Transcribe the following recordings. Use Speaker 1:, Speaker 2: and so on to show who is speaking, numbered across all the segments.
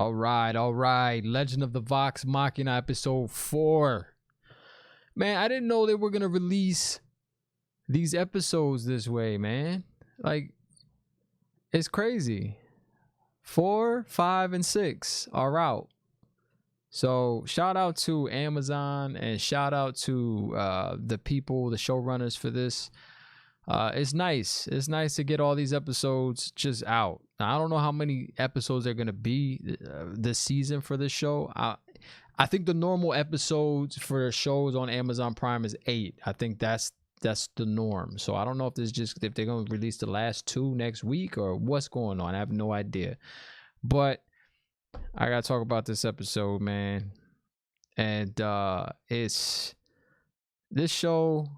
Speaker 1: All right. Legend of the Vox Machina episode 4. Man, I didn't know they were going to release these episodes this way, man. Like, it's crazy. 4, 5, and 6 are out. So shout out to Amazon and shout out to the people, the showrunners for this. It's nice. It's nice to get all these episodes just out. Now, I don't know how many episodes are going to be this season for this show. I think the normal episodes for shows on Amazon Prime is 8. I think that's the norm. So I don't know if they're going to release the last 2 next week or what's going on. I have no idea. But I got to talk about this episode, man. And it's this show,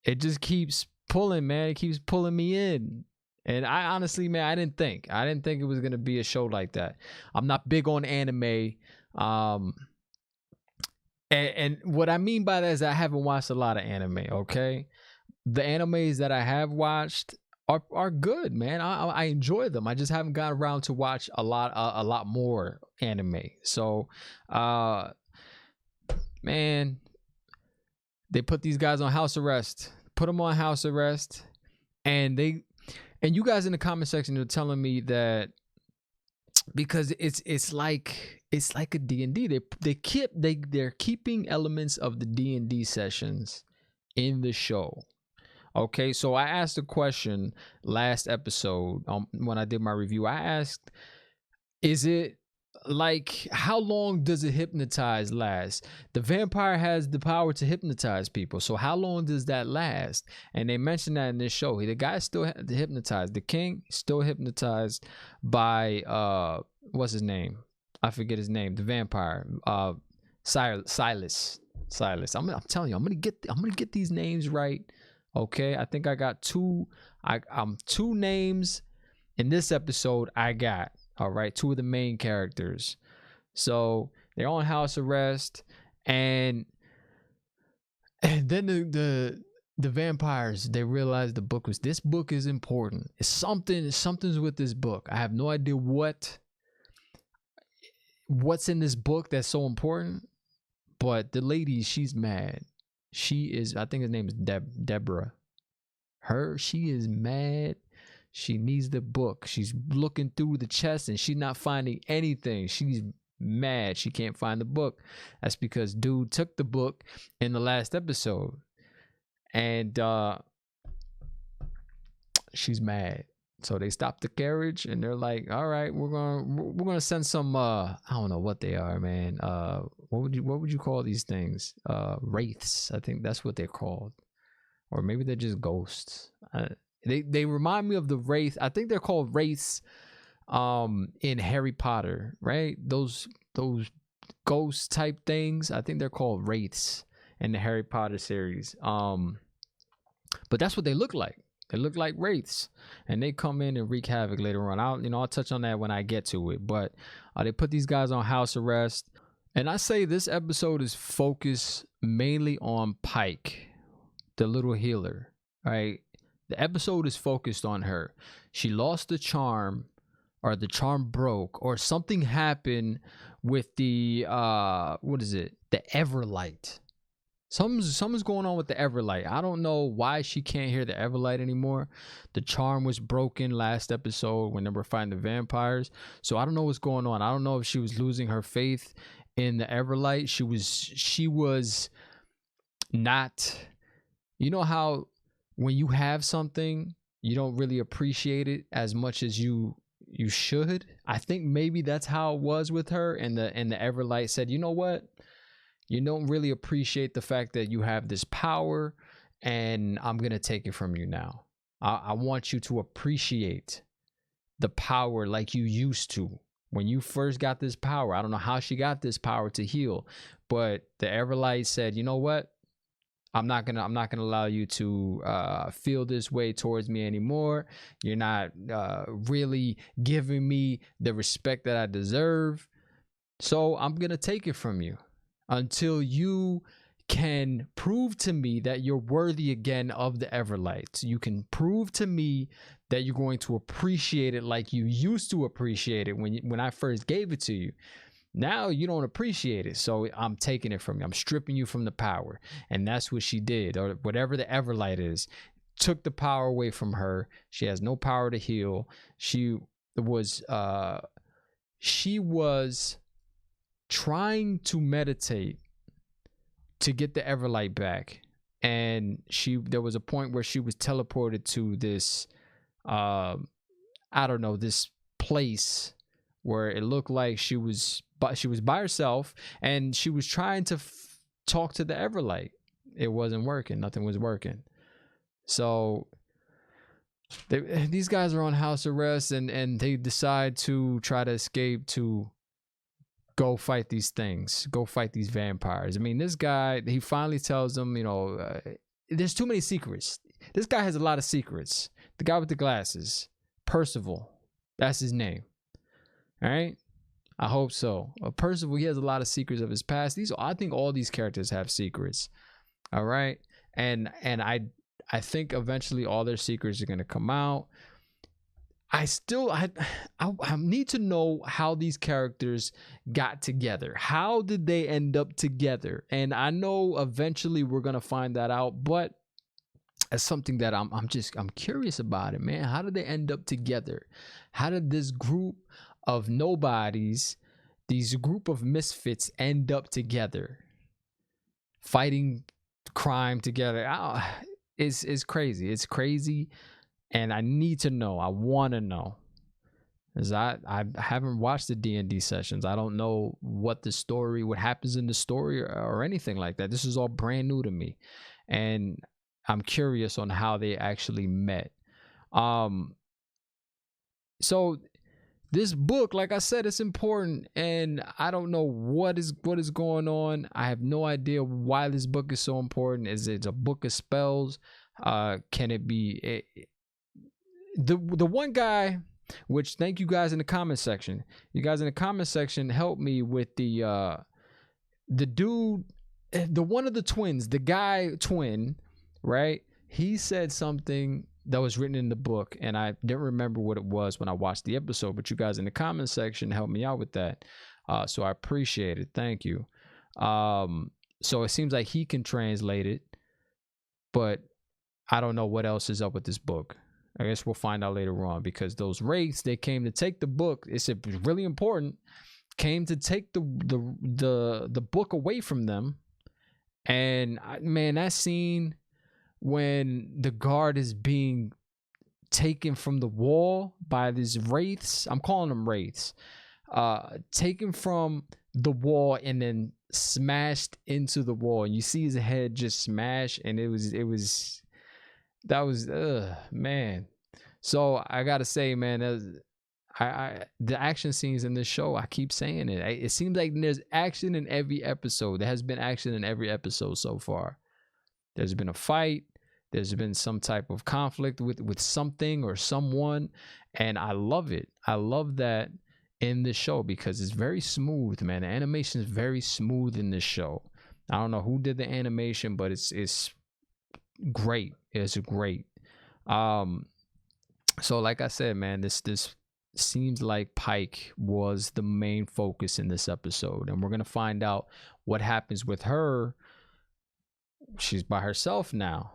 Speaker 1: it just keeps pulling, man. It keeps pulling me in. And I honestly, man, I didn't think it was gonna be a show like that. I'm not big on anime. And what I mean by that is I haven't watched a lot of anime, okay? The animes that I have watched are good, man. I enjoy them. I just haven't got around to watch a lot more anime. So man, they put these guys on house arrest. Put them on house arrest, and you guys in the comment section are telling me that because it's like a D&D. They're keeping elements of the D&D sessions in the show. Okay, so I asked a question last episode when I did my review. I asked, is it like, how long does it hypnotize last? The vampire has the power to hypnotize people, so how long does that last? And they mentioned that in this show. The guy is still hypnotized. The king is still hypnotized by what's his name? I forget his name. The vampire, Silas. I'm telling you, I'm gonna get these names right. Okay, I think I got 2 names in this episode. I got. All right, 2 of the main characters. So they're on house arrest, and then the vampires, they realize this book is important. Something's with this book. I have no idea what's in this book that's so important, but the lady, she's mad. She is, I think his name is Deborah. She is mad. She needs the book. She's looking through the chest and she's not finding anything. She's mad. She can't find the book. That's because dude took the book in the last episode. And she's mad. So they stop the carriage and they're like, all right, we're gonna send some I don't know what they are, man. What would you call these things? Wraiths. I think that's what they're called. Or maybe they're just ghosts. They remind me of the wraith. I think they're called wraiths in Harry Potter, right? Those ghost type things. I think they're called wraiths in the Harry Potter series. But that's what they look like. They look like wraiths, and they come in and wreak havoc later on. I'll touch on that when I get to it. But they put these guys on house arrest, and I say this episode is focused mainly on Pike, the little healer, right? The episode is focused on her. She lost the charm, or the charm broke, or something happened with the the Everlight. Something's going on with the Everlight. I don't know why she can't hear the Everlight anymore. The charm was broken last episode when they were fighting the vampires. So I don't know what's going on. I don't know if she was losing her faith in the Everlight. She was not, you know how when you have something, you don't really appreciate it as much as you should. I think maybe that's how it was with her. And the Everlight said, you know what? You don't really appreciate the fact that you have this power, and I'm going to take it from you now. I want you to appreciate the power like you used to when you first got this power. I don't know how she got this power to heal, but the Everlight said, you know what? I'm not gonna allow you to feel this way towards me anymore. You're not really giving me the respect that I deserve. So I'm gonna take it from you until you can prove to me that you're worthy again of the Everlight. You can prove to me that you're going to appreciate it like you used to appreciate it when I first gave it to you. Now you don't appreciate it, so I'm taking it from you. I'm stripping you from the power. And that's what she did, or whatever the Everlight is. Took the power away from her. She has no power to heal. She was trying to meditate to get the Everlight back. And there was a point where she was teleported to this I don't know, this place where it looked like she was by herself, and she was trying to talk to the Everlight. It wasn't working. Nothing was working. So these guys are on house arrest, and they decide to try to escape to go fight these things, go fight these vampires. I mean, this guy, he finally tells them, there's too many secrets. This guy has a lot of secrets. The guy with the glasses, Percival, that's his name. All right, I hope so. Percival, he has a lot of secrets of his past. I think all these characters have secrets. All right, and I think eventually all their secrets are gonna come out. I need to know how these characters got together. How did they end up together? And I know eventually we're gonna find that out, but it's something that I'm curious about it, man. How did they end up together? How did this group of nobodies, these group of misfits, end up together, fighting crime together? It's crazy. It's crazy, and I need to know. I want to know, because I haven't watched the D&D sessions. I don't know what happens in the story, or anything like that. This is all brand new to me, and I'm curious on how they actually met. So this book, like I said, it's important, and I don't know what is going on. I have no idea why this book is so important. Is it a book of spells? Can it be the one guy? Which, thank you guys in the comment section. You guys in the comment section help me with the dude, the one of the twins, the guy twin, right? He said something that was written in the book, and I didn't remember what it was when I watched the episode, but you guys in the comment section helped me out with that. So I appreciate it. Thank you. So it seems like he can translate it, but I don't know what else is up with this book. I guess we'll find out later on, because those wraiths, they came to take the book. It's really important. Came to take the book away from them. And man, that scene when the guard is being taken from the wall by these wraiths, I'm calling them wraiths, taken from the wall and then smashed into the wall, and you see his head just smash, and that was man. So I gotta say, man, the action scenes in this show, I keep saying it. It seems like there's action in every episode. There has been action in every episode so far. There's been a fight. There's been some type of conflict with something or someone, and I love it. I love that in this show, because it's very smooth, man. The animation is very smooth in this show. I don't know who did the animation, but it's great. It's great. So like I said, man, this seems like Pike was the main focus in this episode, and we're gonna find out what happens with her. She's by herself now.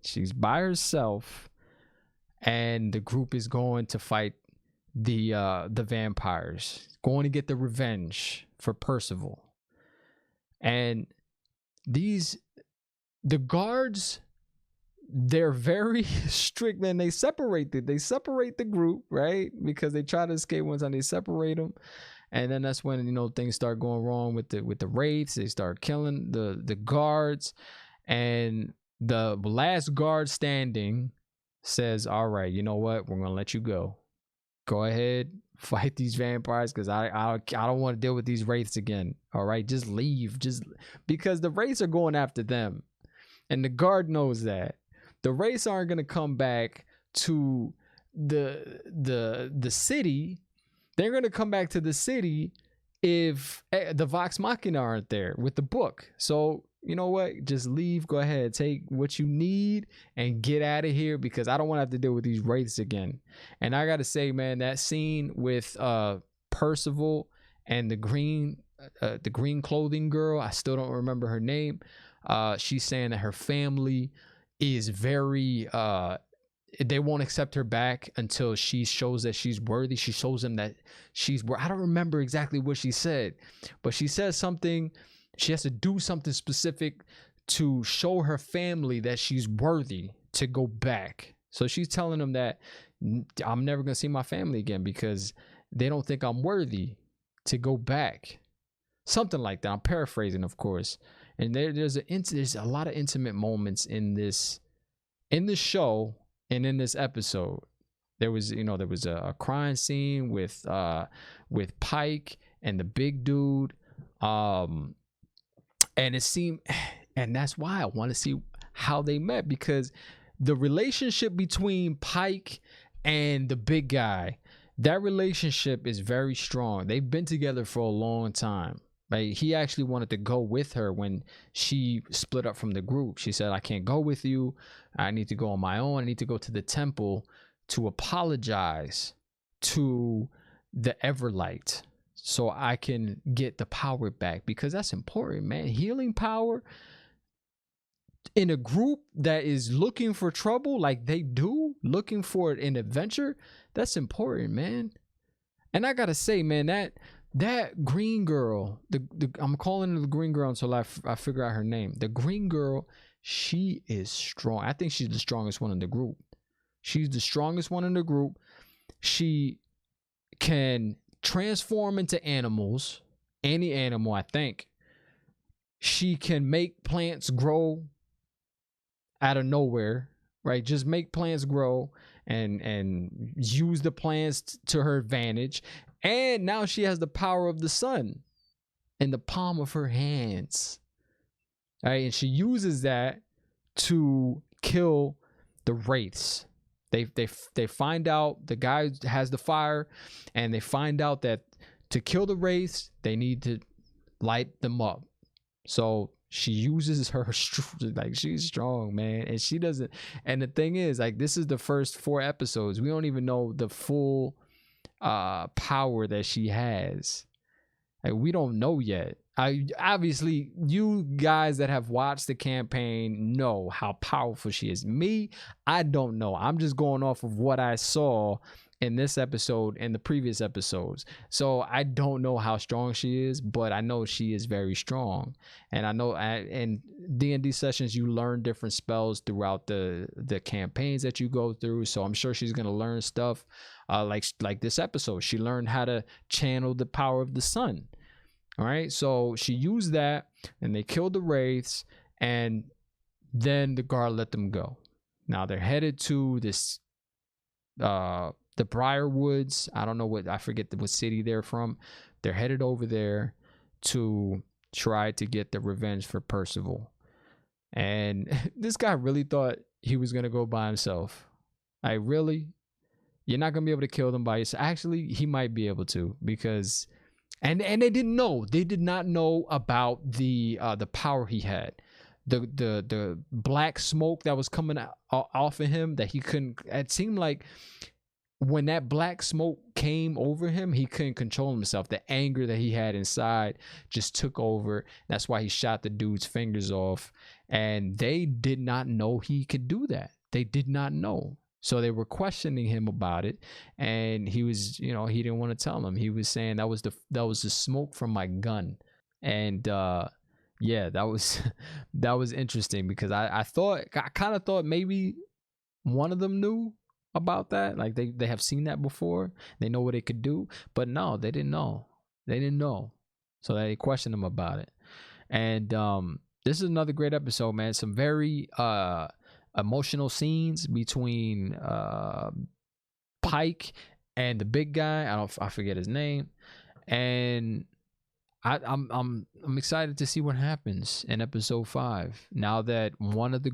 Speaker 1: She's by herself, and the group is going to fight the vampires, going to get the revenge for Percival. And the guards, they're very strict, man. They separate the group, right? Because they try to escape one time, they separate them. And then that's when, things start going wrong with the wraiths. They start killing the guards, and the last guard standing says, all right, you know what? We're going to let you go. Go ahead, fight these vampires, because I don't want to deal with these wraiths again. All right, just leave. Because the wraiths are going after them. And the guard knows that. The wraiths aren't going to come back to the city. They're going to come back to the city if the Vox Machina aren't there with the book. So you know what? Just leave. Go ahead, take what you need and get out of here, because I don't want to have to deal with these wraiths again. And I gotta say, man, that scene with Percival and the green clothing girl, I still don't remember her name. She's saying that her family is very they won't accept her back until she shows that she's worthy. She shows them that she's I don't remember exactly what she said, but she says something. She has to do something specific to show her family that she's worthy to go back. So she's telling them that I'm never going to see my family again because they don't think I'm worthy to go back. Something like that. I'm paraphrasing, of course. And there's a lot of intimate moments in this show and in this episode. There was a crying scene with Pike and the big dude. And it seemed, and that's why I want to see how they met, because the relationship between Pike and the big guy, that relationship is very strong. They've been together for a long time. Right? He actually wanted to go with her when she split up from the group. She said, I can't go with you. I need to go on my own. I need to go to the temple to apologize to the Everlight so I can get the power back, because that's important, man. Healing power in a group that is looking for trouble, like they do, looking for an adventure, that's important, man. And I gotta say, man, that green girl, I'm calling her the green girl until I figure out her name. The green girl, she is strong. I think she's the strongest one in the group. She's the strongest one in the group. She can transform into animals, any animal, I think. She can make plants grow out of nowhere, right? Just make plants grow and use the plants to her advantage. And now she has the power of the sun in the palm of her hands. All right, and she uses that to kill the wraiths. They find out the guy has the fire, and they find out that to kill the wraiths, they need to light them up. So she uses her, like, she's strong, man. And she doesn't, and the thing is, like, this is the first 4 episodes. We don't even know the full power that she has. Like, we don't know yet. Obviously, you guys that have watched the campaign know how powerful she is. Me, I don't know. I'm just going off of what I saw in this episode and the previous episodes. So I don't know how strong she is, but I know she is very strong. And I know in D&D sessions, you learn different spells throughout the campaigns that you go through. So I'm sure she's going to learn stuff like this episode. She learned how to channel the power of the sun. All right, so she used that, and they killed the wraiths, and then the guard let them go. Now they're headed to this the Briarwoods. I forget what city they're from. They're headed over there to try to get the revenge for Percival. And this guy really thought he was gonna go by himself. Like, really? You're not gonna be able to kill them by yourself? Actually, he might be able to, because and they didn't know. They did not know about the power he had. The black smoke that was coming off of him that he couldn't. It seemed like when that black smoke came over him, he couldn't control himself. The anger that he had inside just took over. That's why he shot the dude's fingers off. And they did not know he could do that. They did not know. So they were questioning him about it, and he was, he didn't want to tell them. He was saying that was the smoke from my gun. And yeah, that was interesting, because I kind of thought maybe one of them knew about that. Like, they have seen that before. They know what it could do, but no, they didn't know. They didn't know. So they questioned him about it. And this is another great episode, man. Some very emotional scenes between Pike and the big guy. I forget his name. And I'm excited to see what happens in episode 5. Now that one of the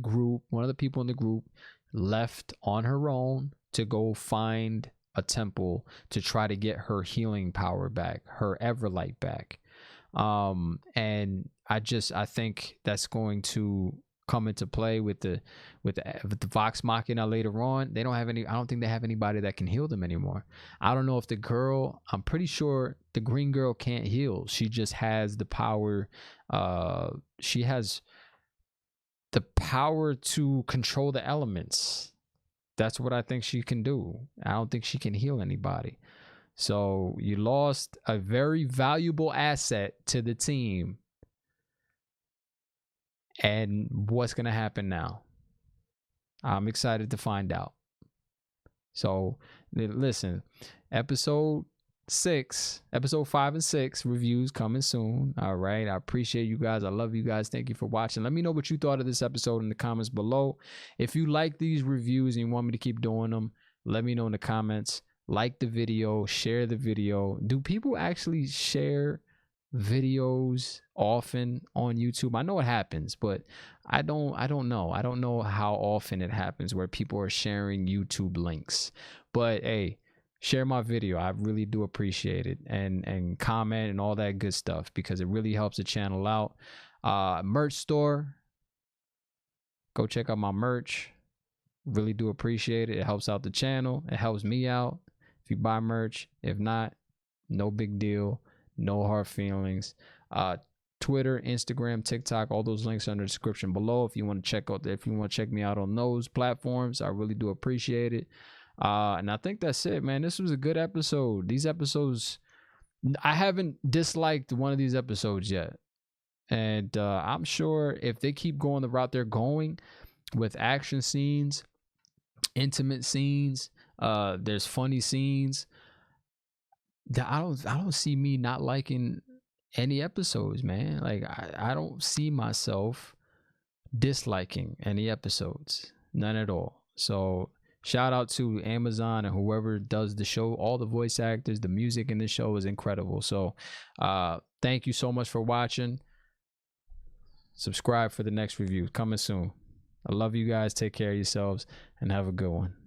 Speaker 1: people in the group left on her own to go find a temple to try to get her healing power back, her Everlight back. And I think that's going to come into play with the Vox Machina later on. They don't have any, I don't think they have anybody that can heal them anymore. I don't know if the girl, I'm pretty sure the green girl can't heal. She just has the power. She has the power to control the elements. That's what I think she can do. I don't think she can heal anybody. So you lost a very valuable asset to the team. And what's going to happen now? I'm excited to find out. So listen, episode 5 and 6 reviews coming soon. All right. I appreciate you guys. I love you guys. Thank you for watching. Let me know what you thought of this episode in the comments below. If you like these reviews and you want me to keep doing them, let me know in the comments. Like the video, share the video. Do people actually share videos often on YouTube? I know it happens, but I don't know. I don't know how often it happens where people are sharing YouTube links. But hey, share my video. I really do appreciate it. And comment and all that good stuff, because it really helps the channel out. Merch store. Go check out my merch. Really do appreciate it. It helps out the channel. It helps me out. If you buy merch, if not, no big deal, no hard feelings. Twitter, Instagram, TikTok, all those links are in the description below. If you want to check me out on those platforms, I really do appreciate it. And I think that's it, man. This was a good episode. These episodes, I haven't disliked one of these episodes yet. And I'm sure if they keep going the route they're going with action scenes, intimate scenes, there's funny scenes, I don't see me not liking any episodes, man. Like I don't see myself disliking any episodes, none at all. So shout out to Amazon and whoever does the show, all the voice actors. The music in this show is incredible. So thank you so much for watching. Subscribe for the next review coming soon. I love you guys. Take care of yourselves and have a good one.